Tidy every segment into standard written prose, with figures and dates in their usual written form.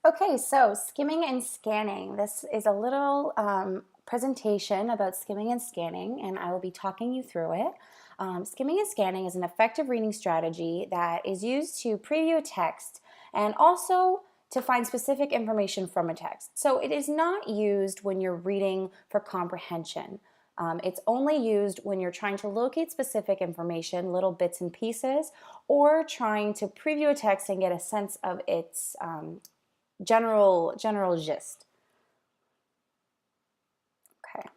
Okay, so skimming and scanning. This is a little presentation about skimming and scanning, and I will be talking you through it. Skimming and scanning is an effective reading strategy that is used to preview a text and also to find specific information from a text. So it is not used when you're reading for comprehension. It's only used when you're trying to locate specific information, little bits and pieces, or trying to preview a text and get a sense of its general gist. Okay.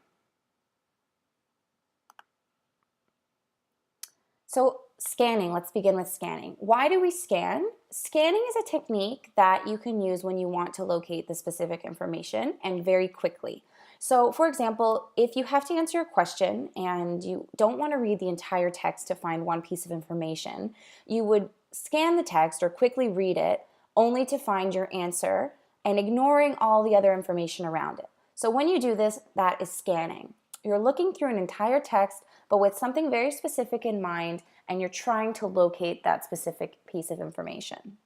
So scanning, let's begin with scanning. Why do we scan? Scanning is a technique that you can use when you want to locate the specific information and very quickly. So for example, if you have to answer a question and you don't want to read the entire text to find one piece of information, you would scan the text or quickly read it only to find your answer and ignoring all the other information around it. So when you do this, that is scanning. You're looking through an entire text, but with something very specific in mind, and you're trying to locate that specific piece of information.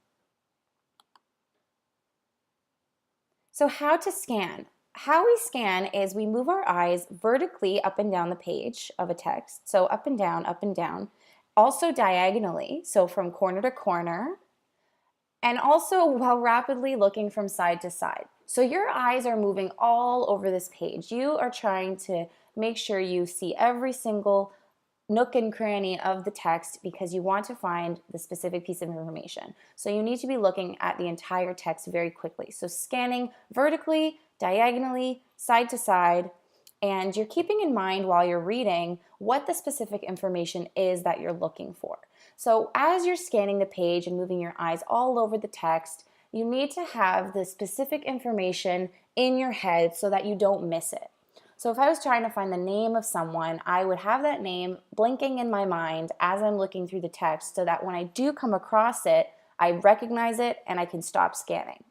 So how to scan? How we scan is we move our eyes vertically up and down the page of a text. So up and down, also diagonally, so from corner to corner, and also while rapidly looking from side to side. So your eyes are moving all over this page. You are trying to make sure you see every single nook and cranny of the text because you want to find the specific piece of information. So you need to be looking at the entire text very quickly. So scanning vertically, diagonally, side to side, and you're keeping in mind while you're reading what the specific information is that you're looking for. So as you're scanning the page and moving your eyes all over the text, you need to have the specific information in your head so that you don't miss it. So if I was trying to find the name of someone, I would have that name blinking in my mind as I'm looking through the text so that when I do come across it, I recognize it and I can stop scanning.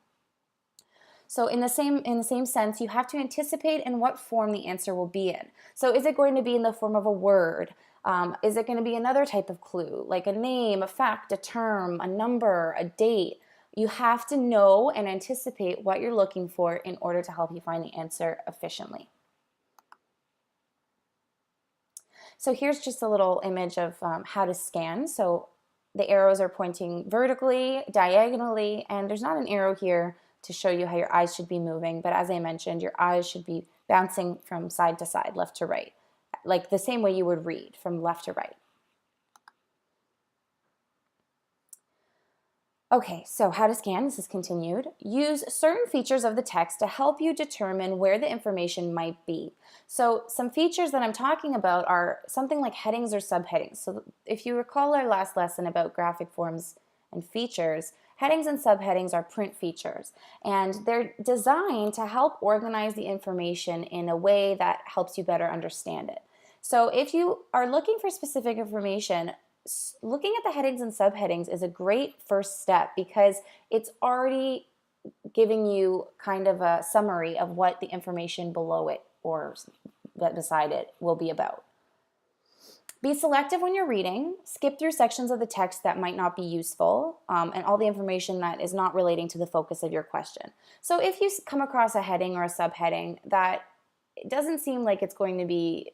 So in the same sense, you have to anticipate in what form the answer will be in. So is it going to be in the form of a word? Is it going to be another type of clue, like a name, a fact, a term, a number, a date? You have to know and anticipate what you're looking for in order to help you find the answer efficiently. So here's just a little image of how to scan. So the arrows are pointing vertically, diagonally, and there's not an arrow here to show you how your eyes should be moving, but as I mentioned, your eyes should be bouncing from side to side, left to right, like the same way you would read from left to right. Okay, so how to scan, this is continued. Use certain features of the text to help you determine where the information might be. So some features that I'm talking about are something like headings or subheadings. So if you recall our last lesson about graphic forms and features, headings and subheadings are print features, and they're designed to help organize the information in a way that helps you better understand it. So if you are looking for specific information, looking at the headings and subheadings is a great first step because it's already giving you kind of a summary of what the information below it or beside it will be about. Be selective when you're reading. Skip through sections of the text that might not be useful and all the information that is not relating to the focus of your question. So if you come across a heading or a subheading that it doesn't seem like it's going to be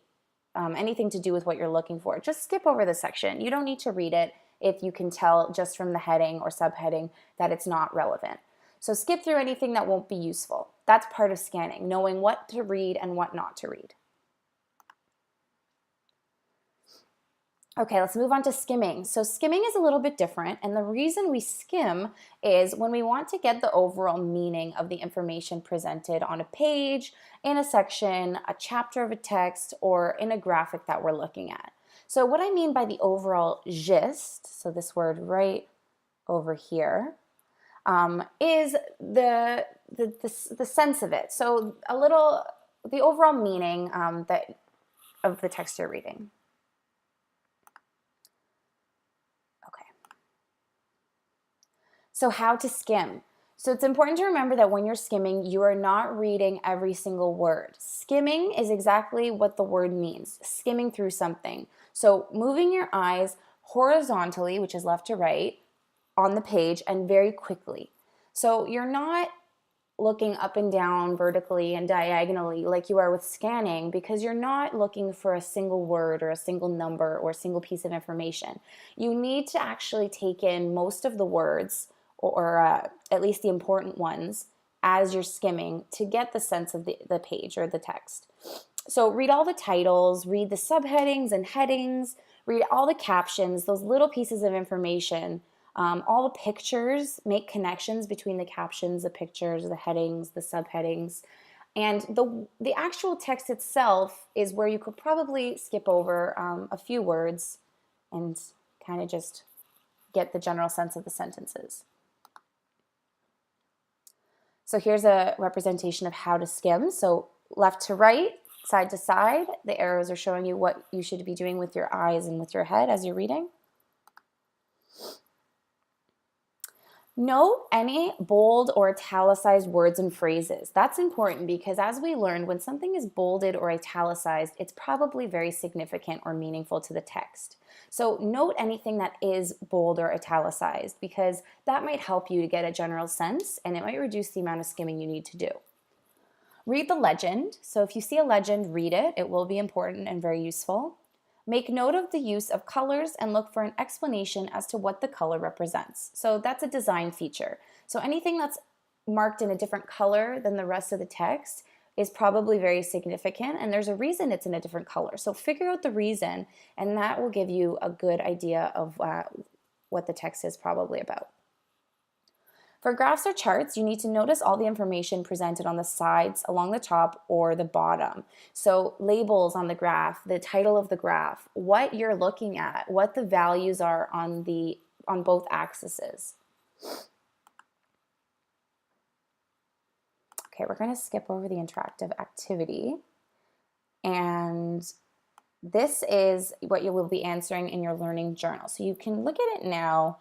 anything to do with what you're looking for, just skip over the section. You don't need to read it if you can tell just from the heading or subheading that it's not relevant. So skip through anything that won't be useful. That's part of scanning, knowing what to read and what not to read. Okay, let's move on to skimming. So skimming is a little bit different, and the reason we skim is when we want to get the overall meaning of the information presented on a page, in a section, a chapter of a text, or in a graphic that we're looking at. So what I mean by the overall gist, so this word right over here, is the sense of it. So the overall meaning of the text you're reading. So how to skim. So it's important to remember that when you're skimming, you are not reading every single word. Skimming is exactly what the word means, skimming through something. So moving your eyes horizontally, which is left to right, on the page and very quickly. So you're not looking up and down vertically and diagonally like you are with scanning, because you're not looking for a single word or a single number or a single piece of information. You need to actually take in most of the words, or at least the important ones, as you're skimming to get the sense of the page or the text. So read all the titles, read the subheadings and headings, read all the captions, those little pieces of information. All the pictures, make connections between the captions, the pictures, the headings, the subheadings. And the actual text itself is where you could probably skip over a few words and kind of just get the general sense of the sentences. So here's a representation of how to skim. So left to right, side to side, the arrows are showing you what you should be doing with your eyes and with your head as you're reading. Note any bold or italicized words and phrases. That's important because, as we learned, when something is bolded or italicized, it's probably very significant or meaningful to the text. So note anything that is bold or italicized, because that might help you to get a general sense, and it might reduce the amount of skimming you need to do. Read the legend. So if you see a legend, read it. It will be important and very useful. Make note of the use of colors and look for an explanation as to what the color represents. So that's a design feature. So anything that's marked in a different color than the rest of the text is probably very significant, and there's a reason it's in a different color. So figure out the reason, and that will give you a good idea of what the text is probably about. For graphs or charts, you need to notice all the information presented on the sides, along the top, or the bottom. So labels on the graph, the title of the graph, what you're looking at, what the values are on both axes. Okay, we're going to skip over the interactive activity. And this is what you will be answering in your learning journal. So you can look at it now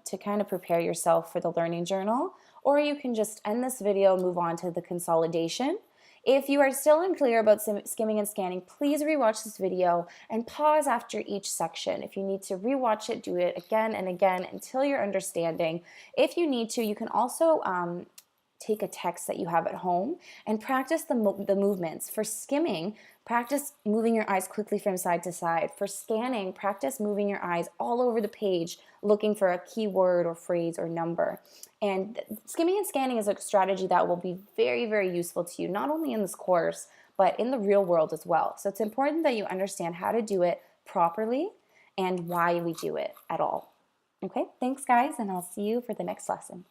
to kind of prepare yourself for the learning journal, or you can just end this video, move on to the consolidation. If you are still unclear about skimming and scanning, please rewatch this video and pause after each section. If you need to rewatch it, do it again and again until you're understanding. If you need to, you can also take a text that you have at home and practice the movements. For skimming, practice moving your eyes quickly from side to side. For scanning, practice moving your eyes all over the page, looking for a keyword or phrase or number. And skimming and scanning is a strategy that will be very, very useful to you, not only in this course, but in the real world as well. So it's important that you understand how to do it properly and why we do it at all. Okay, thanks guys, and I'll see you for the next lesson.